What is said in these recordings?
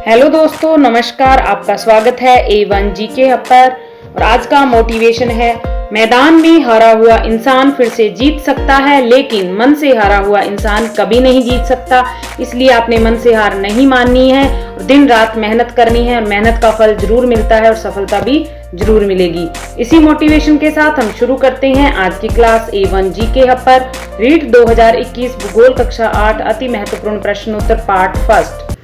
Hello दोस्तों, नमस्कार। आपका स्वागत है A1 जीके हब पर। और आज का मोटिवेशन है, मैदान में हारा हुआ इंसान फिर से जीत सकता है, लेकिन मन से हारा हुआ इंसान कभी नहीं जीत सकता। इसलिए आपने मन से हार नहीं माननी है और दिन रात मेहनत करनी है और मेहनत का फल जरूर मिलता है और सफलता भी जरूर मिलेगी। इसी मोटिवेशन के साथ हम शुरू करते हैं आज की क्लास A1 जीके हब पर। रीट 2021 भूगोल कक्षा 8 अति महत्वपूर्ण प्रश्न उत्तर पार्ट फर्स्ट।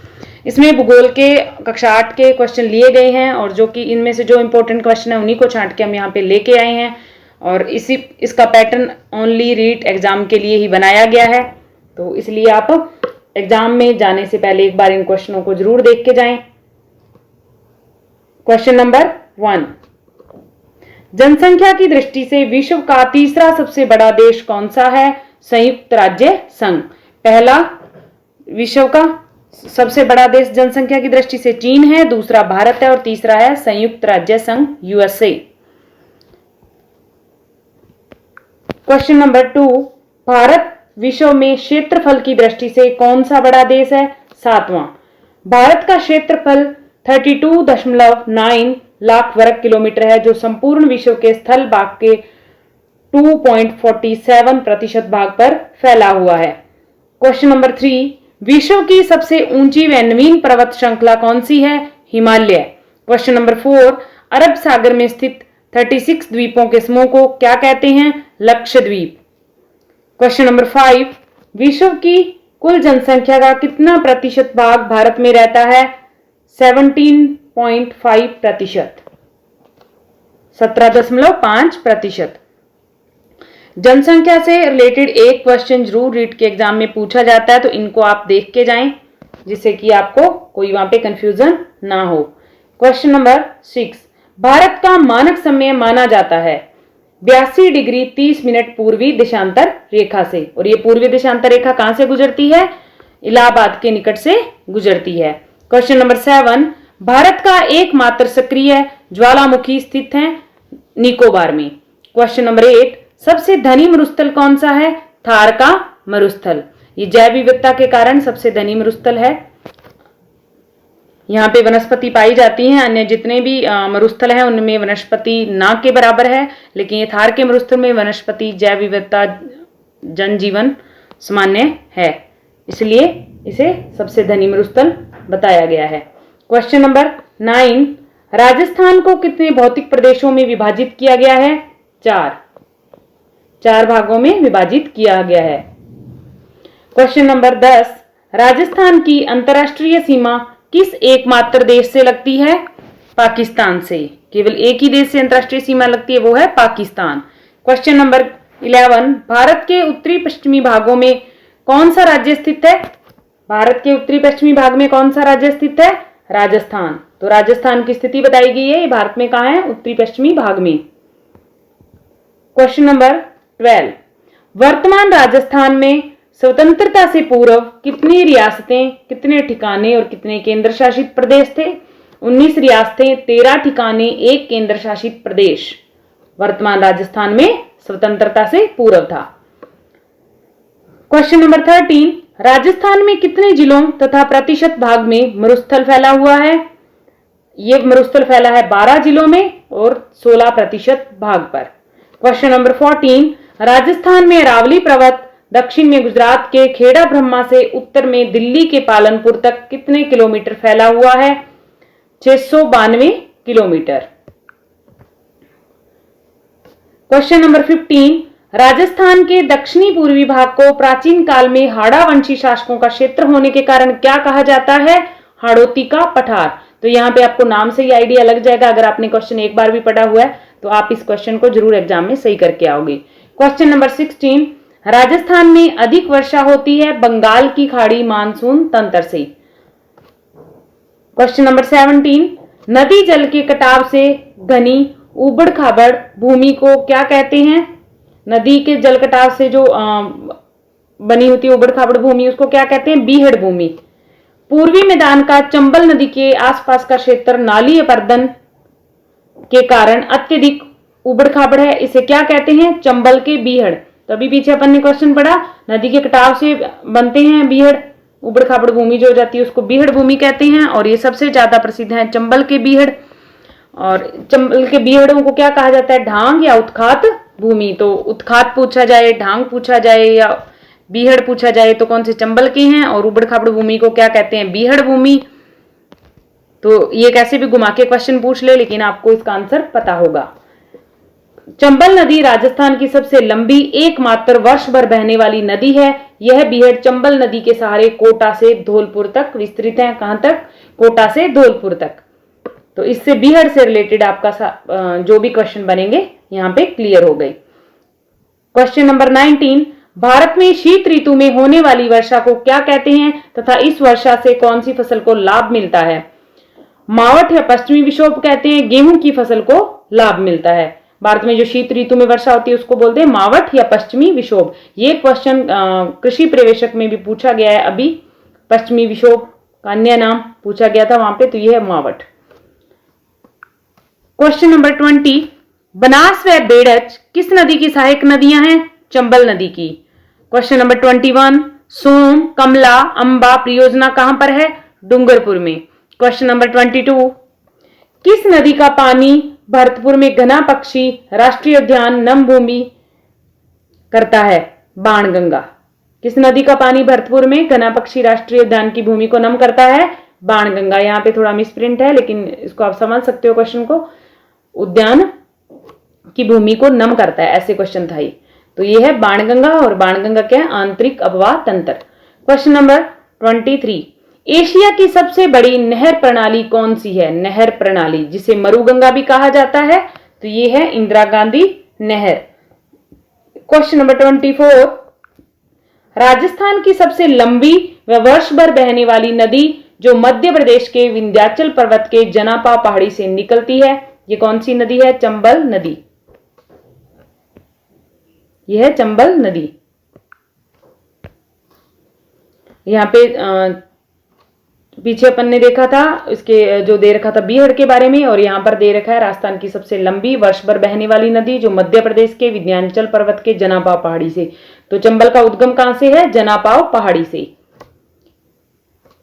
इसमें भूगोल के कक्षा 8 के क्वेश्चन लिए गए हैं और जो कि इनमें से जो इंपॉर्टेंट क्वेश्चन है उन्हीं को छांट के हम यहाँ पे लेके आए हैं। और इसका पैटर्न ओनली रीट एग्जाम के लिए ही बनाया गया है, तो इसलिए आप एग्जाम में जाने से पहले एक बार इन क्वेश्चनों को जरूर देख के जाएं। क्वेश्चन नंबर 1, जनसंख्या की दृष्टि से विश्व का तीसरा सबसे बड़ा देश कौन सा है? संयुक्त राज्य संघ। पहला विश्व का सबसे बड़ा देश जनसंख्या की दृष्टि से चीन है, दूसरा भारत है और तीसरा है संयुक्त राज्य संघ USA। क्वेश्चन नंबर 2, भारत विश्व में क्षेत्रफल की दृष्टि से कौन सा बड़ा देश है? 7वां। भारत का क्षेत्रफल 32.9 लाख वर्ग किलोमीटर है, जो संपूर्ण विश्व के स्थल भाग के 2.47% भाग पर फैला हुआ है। क्वेश्चन नंबर 3, विश्व की सबसे ऊंची व नवीन पर्वत श्रृंखला कौन सी है? हिमालय। क्वेश्चन नंबर 4, अरब सागर में स्थित 36 द्वीपों के समूह को क्या कहते हैं? लक्षद्वीप। क्वेश्चन नंबर 5, विश्व की कुल जनसंख्या का कितना प्रतिशत भाग भारत में रहता है? 17.5%, 17.5%। जनसंख्या से रिलेटेड एक क्वेश्चन जरूर रीट के एग्जाम में पूछा जाता है, तो इनको आप देख के जाएं जिससे कि आपको कोई वहां पे कंफ्यूजन ना हो। क्वेश्चन नंबर 6, भारत का मानक समय माना जाता है 82 डिग्री 30 मिनट पूर्वी देशांतर रेखा से। और ये पूर्वी देशांतर रेखा कहां से गुजरती है? इलाहाबाद के निकट से गुजरती है। क्वेश्चन नंबर 7, भारत का एकमात्र सक्रिय ज्वालामुखी स्थित है निकोबार में। क्वेश्चन नंबर 8, सबसे धनी मरुस्थल कौन सा है? थार का मरुस्थल। ये जैव विविधता के कारण सबसे धनी मरुस्थल है। यहाँ पे वनस्पति पाई जाती हैं, अन्य जितने भी मरुस्थल हैं उनमें वनस्पति ना के बराबर है, लेकिन ये थार के मरुस्थल में वनस्पति, जैव विविधता, जनजीवन सामान्य है, इसलिए इसे सबसे धनी मरुस्थल बताया गया है। क्वेश्चन नंबर 9, राजस्थान को कितने भौतिक प्रदेशों में विभाजित किया गया है? 4 भागों में विभाजित किया गया है। क्वेश्चन नंबर 10, राजस्थान की अंतरराष्ट्रीय सीमा किस एकमात्र देश से लगती है? पाकिस्तान से। केवल एक ही देश से अंतरराष्ट्रीय सीमा लगती है, वो है पाकिस्तान। क्वेश्चन नंबर 11, भारत के उत्तरी पश्चिमी भागों में कौन सा राज्य स्थित है? भारत के उत्तरी पश्चिमी भाग में कौन सा राज्य स्थित है? राजस्थान। तो राजस्थान की स्थिति बताई गई है, भारत में कहां है? उत्तरी पश्चिमी भाग में। क्वेश्चन नंबर 12, वर्तमान राजस्थान में स्वतंत्रता से पूर्व कितनी रियासतें, कितने ठिकाने और कितने केंद्र शासित प्रदेश थे? 19 रियासतें, 13 ठिकाने, 1 केंद्र शासित प्रदेश वर्तमान राजस्थान में स्वतंत्रता से पूर्व था। क्वेश्चन नंबर 13, राजस्थान में कितने जिलों तथा प्रतिशत भाग में मरुस्थल फैला हुआ है? ये मरुस्थल फैला है 12 जिलों में और 16% भाग पर। क्वेश्चन नंबर 14, राजस्थान में अरावली पर्वत दक्षिण में गुजरात के खेड़ा ब्रह्मा से उत्तर में दिल्ली के पालनपुर तक कितने किलोमीटर फैला हुआ है? 692 किलोमीटर। क्वेश्चन नंबर 15, राजस्थान के दक्षिणी पूर्वी भाग को प्राचीन काल में हाड़ा वंशी शासकों का क्षेत्र होने के कारण क्या कहा जाता है? हाड़ौती का पठार। तो यहाँ पे आपको नाम से ही आइडिया लग जाएगा, अगर आपने क्वेश्चन एक बार भी पढ़ा हुआ है तो आप इस क्वेश्चन को जरूर एग्जाम में सही करके आओगे। क्वेश्चन नंबर 16, राजस्थान में अधिक वर्षा होती है बंगाल की खाड़ी मानसून तंत्र से। क्वेश्चन नंबर 17, नदी जल के कटाव से घनी उबड़ खाबड़ भूमि को क्या कहते हैं? नदी के जल कटाव से जो बनी होती है उबड़ खाबड़ भूमि, उसको क्या कहते हैं? बीहड़ भूमि। पूर्वी मैदान का चंबल नदी के आसपास का क्षेत्र नाली अपर्दन के कारण अत्यधिक उबड़ खाबड़ है, इसे क्या कहते हैं? चंबल के बीहड़। तो अभी पीछे अपन ने क्वेश्चन पढ़ा, नदी के कटाव से बनते हैं बीहड़, उबड़ खाबड़ भूमि जो हो जाती है उसको बीहड़ भूमि कहते हैं। और ये सबसे ज्यादा प्रसिद्ध है चंबल के बीहड़। और चंबल के बीहड़ों को क्या कहा जाता है, ढांग या उत्खात भूमि। तो उत्खात पूछा जाए, ढांग पूछा जाए या बीहड़ पूछा जाए तो कौन से चंबल के हैं। और उबड़ खाबड़ भूमि को क्या कहते हैं, बीहड़ भूमि। तो ये कैसे भी घुमा के क्वेश्चन पूछ ले, लेकिन आपको इसका आंसर पता होगा। चंबल नदी राजस्थान की सबसे लंबी एकमात्र वर्ष भर बहने वाली नदी है। यह बीहड़ चंबल नदी के सहारे कोटा से धौलपुर तक विस्तृत है। कहां तक, कोटा से धौलपुर तक। तो इससे बीहड़ से रिलेटेड आपका जो भी क्वेश्चन बनेंगे यहां पे क्लियर हो गए। क्वेश्चन नंबर 19, भारत में शीत ऋतु में होने वाली वर्षा को क्या कहते हैं तथा इस वर्षा से कौन सी फसल को लाभ मिलता है। मावठ या पश्चिमी विक्षोभ कहते हैं, गेहूं की फसल को लाभ मिलता है। भारत में जो शीत ऋतु में वर्षा होती है उसको बोलते हैं मावठ या पश्चिमी विक्षोभ। ये क्वेश्चन कृषि प्रवेशक में भी पूछा गया है अभी, पश्चिमी विक्षोभ का अन्य नाम पूछा गया था वहां पे, तो यह है मावठ। क्वेश्चन नंबर 20, बनास व बेड़च किस नदी की सहायक नदियां हैं, चंबल नदी की। क्वेश्चन नंबर 21, सोम, कमला, अंबा परियोजना कहां पर है, डूंगरपुर में। क्वेश्चन नंबर 22, किस नदी का पानी भरतपुर में घना पक्षी राष्ट्रीय उद्यान नम भूमि करता है, बाणगंगा। किस नदी का पानी भरतपुर में घना पक्षी राष्ट्रीय उद्यान की भूमि को नम करता है, बाणगंगा। यहाँ पे थोड़ा मिसप्रिंट है लेकिन इसको आप समझ सकते हो क्वेश्चन को, उद्यान की भूमि को नम करता है, ऐसे क्वेश्चन था ये। तो ये है बाणगंगा। और बाणगंगा क्या है, आंतरिक अववाह तंत्र। क्वेश्चन नंबर 23, एशिया की सबसे बड़ी नहर प्रणाली कौन सी है, नहर प्रणाली जिसे मरुगंगा भी कहा जाता है, तो ये है इंदिरा गांधी नहर। क्वेश्चन नंबर 24, राजस्थान की सबसे लंबी व वर्ष भर बहने वाली नदी जो मध्य प्रदेश के विंध्याचल पर्वत के जनापा पहाड़ी से निकलती है, ये कौन सी नदी है, चंबल नदी। यह है चंबल नदी। यहां पे पीछे अपन ने देखा था इसके जो दे रखा था बीहड़ के बारे में, और यहां पर दे रखा है राजस्थान की सबसे लंबी वर्ष भर बहने वाली नदी जो मध्य प्रदेश के विंध्याचल पर्वत के जनापाव पहाड़ी से। तो चंबल का उद्गम कहां से है, जनापाव पहाड़ी से।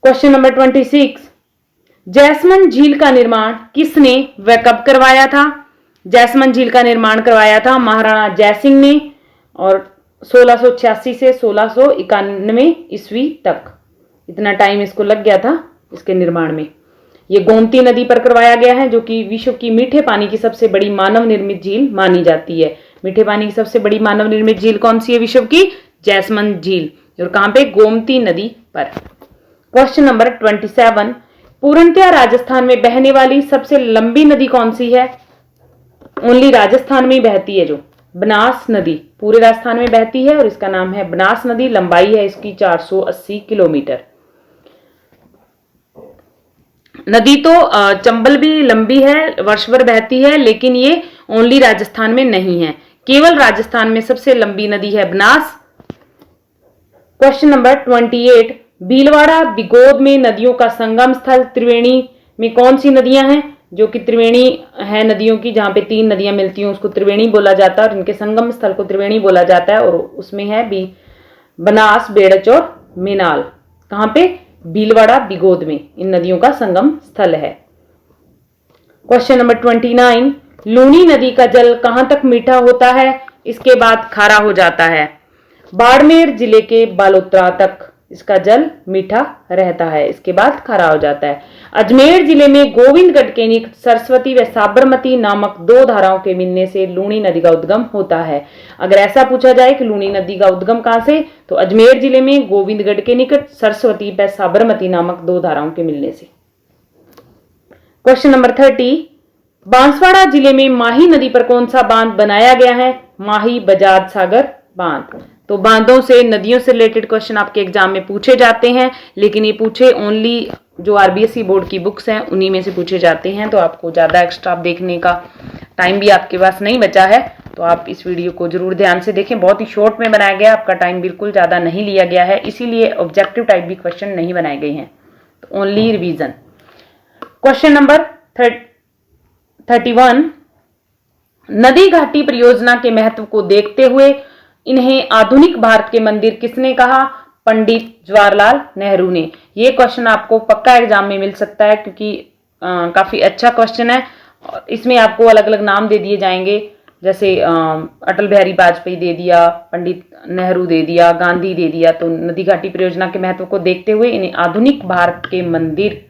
क्वेश्चन नंबर 26, जैसमंद झील का निर्माण किसने व कब करवाया था। जैसमंद झील का निर्माण करवाया था महाराणा जयसिंह ने, और 1686 से 1691 ईस्वी तक इतना टाइम इसको लग गया था इसके निर्माण में। ये गोमती नदी पर करवाया गया है जो कि विश्व की मीठे पानी की सबसे बड़ी मानव निर्मित झील मानी जाती है। मीठे पानी की सबसे बड़ी मानव निर्मित झील कौन सी है विश्व की, जैसमंद झील। और कहां पे, गोमती नदी पर। क्वेश्चन नंबर 27, पूर्णतया राजस्थान में बहने वाली सबसे लंबी नदी कौन सी है, ओनली राजस्थान में बहती है जो, बनास नदी पूरे राजस्थान में बहती है और इसका नाम है बनास नदी। लंबाई है इसकी 480 किलोमीटर। नदी तो चंबल भी लंबी है, वर्ष भर बहती है, लेकिन ये ओनली राजस्थान में नहीं है, केवल राजस्थान में सबसे लंबी नदी है बनास। क्वेश्चन नंबर 28, भीलवाड़ा बिगोद में नदियों का संगम स्थल त्रिवेणी में कौन सी नदियां हैं, जो कि त्रिवेणी है नदियों की, जहां पे 3 नदियां मिलती हैं उसको त्रिवेणी बोला जाता है और इनके संगम स्थल को त्रिवेणी बोला जाता है। और उसमें है भी बनास, बेड़च और मेनाल। कहां पे, भीलवाड़ा बिगोद में इन नदियों का संगम स्थल है। क्वेश्चन नंबर 29, लूनी नदी का जल कहां तक मीठा होता है, इसके बाद खारा हो जाता है। बाड़मेर जिले के बालोतरा तक इसका जल मीठा रहता है, इसके बाद खारा हो जाता है। अजमेर जिले में गोविंदगढ़ के निकट सरस्वती व साबरमती नामक 2 धाराओं के मिलने से लूनी नदी का उद्गम होता है। अगर ऐसा पूछा जाए कि लूनी नदी का उद्गम कहां से, तो अजमेर जिले में गोविंदगढ़ के निकट सरस्वती व साबरमती नामक 2 धाराओं के मिलने से। क्वेश्चन नंबर 30, बांसवाड़ा जिले में माही नदी पर कौन सा बांध बनाया गया है, माही बजाज सागर बांध। तो बांधों से, नदियों से रिलेटेड क्वेश्चन आपके एग्जाम में पूछे जाते हैं, लेकिन ये पूछे ओनली जो आरबीएसई बोर्ड की बुक्स हैं उन्हीं में से पूछे जाते हैं। तो आपको ज़्यादा एक्स्ट्रा देखने का टाइम भी आपके पास नहीं बचा है, तो आप इस वीडियो को जरूर ध्यान से देखें। बहुत ही शॉर्ट में बनाया गया, आपका टाइम बिल्कुल ज़्यादा नहीं लिया गया है, इसीलिए ऑब्जेक्टिव टाइप भी क्वेश्चन नहीं बनाए गए हैं, तो ओनली रिविजन। क्वेश्चन नंबर 31, नदी घाटी परियोजना के महत्व को देखते हुए इन्हें आधुनिक भारत के मंदिर किसने कहा, पंडित जवाहरलाल नेहरू ने। ये क्वेश्चन आपको पक्का एग्जाम में मिल सकता है क्योंकि काफी अच्छा क्वेश्चन है। और इसमें आपको अलग अलग नाम दे दिए जाएंगे, जैसे अटल बिहारी वाजपेयी दे दिया, पंडित नेहरू दे दिया, गांधी दे दिया। तो नदी घाटी परियोजना के महत्व को देखते हुए इन्हें आधुनिक भारत के मंदिर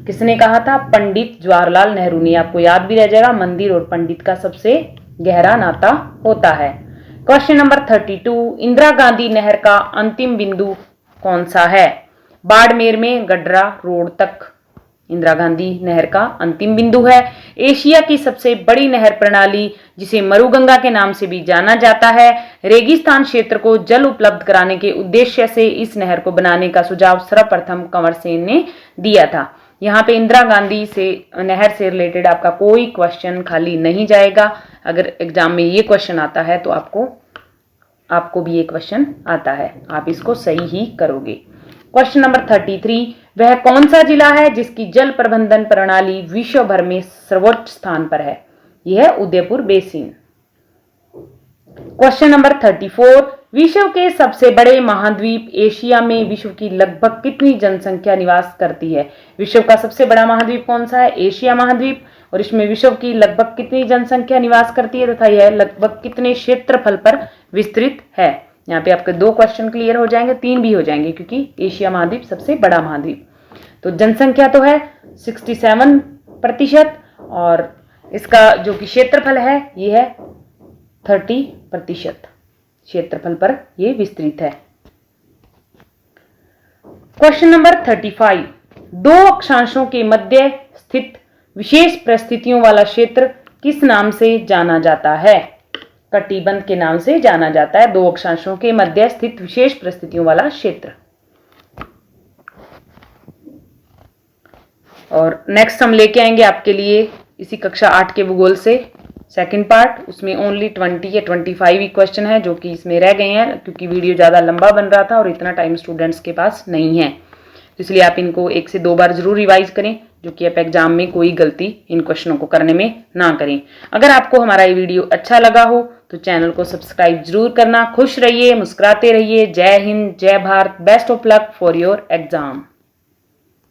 किसने कहा था? पंडित जवाहरलाल नेहरू ने। आपको याद भी रह जाएगा, मंदिर और पंडित का सबसे गहरा नाता होता है। क्वेश्चन नंबर 32, इंदिरा गांधी नहर का अंतिम बिंदु कौन सा है? बाड़मेर में गडरा रोड तक इंदिरा गांधी नहर का अंतिम बिंदु है। एशिया की सबसे बड़ी नहर प्रणाली जिसे मरुगंगा के नाम से भी जाना जाता है। रेगिस्तान क्षेत्र को जल उपलब्ध कराने के उद्देश्य से इस नहर को बनाने का सुझाव सर्वप्रथम कंवर सेन ने दिया था। यहाँ पे इंदिरा गांधी से नहर से रिलेटेड आपका कोई क्वेश्चन खाली नहीं जाएगा। अगर एग्जाम में ये क्वेश्चन आता है तो आपको भी ये क्वेश्चन आता है, आप इसको सही ही करोगे। क्वेश्चन नंबर 33, वह कौन सा जिला है जिसकी जल प्रबंधन प्रणाली विश्व भर में सर्वोच्च स्थान पर है? यह है उदयपुर बेसिन। क्वेश्चन नंबर 34, विश्व के सबसे बड़े महाद्वीप एशिया में विश्व की लगभग कितनी जनसंख्या निवास करती है? विश्व का सबसे बड़ा महाद्वीप कौन सा है? एशिया महाद्वीप। और इसमें विश्व की लगभग कितनी जनसंख्या निवास करती है तथा यह लगभग कितने क्षेत्रफल पर विस्तृत है? यहाँ पे आपके 2 क्वेश्चन क्लियर हो जाएंगे, 3 भी हो जाएंगे क्योंकि एशिया महाद्वीप सबसे बड़ा महाद्वीप। तो जनसंख्या तो है 67% और इसका जो कि क्षेत्रफल है ये है 30% क्षेत्रफल पर ये विस्तृत है। क्वेश्चन नंबर 35, 2 अक्षांशों के मध्य स्थित विशेष परिस्थितियों वाला क्षेत्र किस नाम से जाना जाता है? कटिबंध के नाम से जाना जाता है 2 अक्षांशों के मध्य स्थित विशेष परिस्थितियों वाला क्षेत्र। और नेक्स्ट हम लेके आएंगे आपके लिए इसी कक्षा 8 के भूगोल से सेकंड पार्ट। उसमें ओनली 20 या 25 ही क्वेश्चन है जो कि इसमें रह गए हैं क्योंकि वीडियो ज़्यादा लंबा बन रहा था और इतना टाइम स्टूडेंट्स के पास नहीं है। इसलिए आप इनको 1 से 2 बार जरूर रिवाइज करें जो कि आप एग्जाम में कोई गलती इन क्वेश्चनों को करने में ना करें। अगर आपको हमारा ये वीडियो अच्छा लगा हो तो चैनल को सब्सक्राइब जरूर करना। खुश रहिए, मुस्कुराते रहिए। जय हिंद, जय Bharat, best of luck for your exam.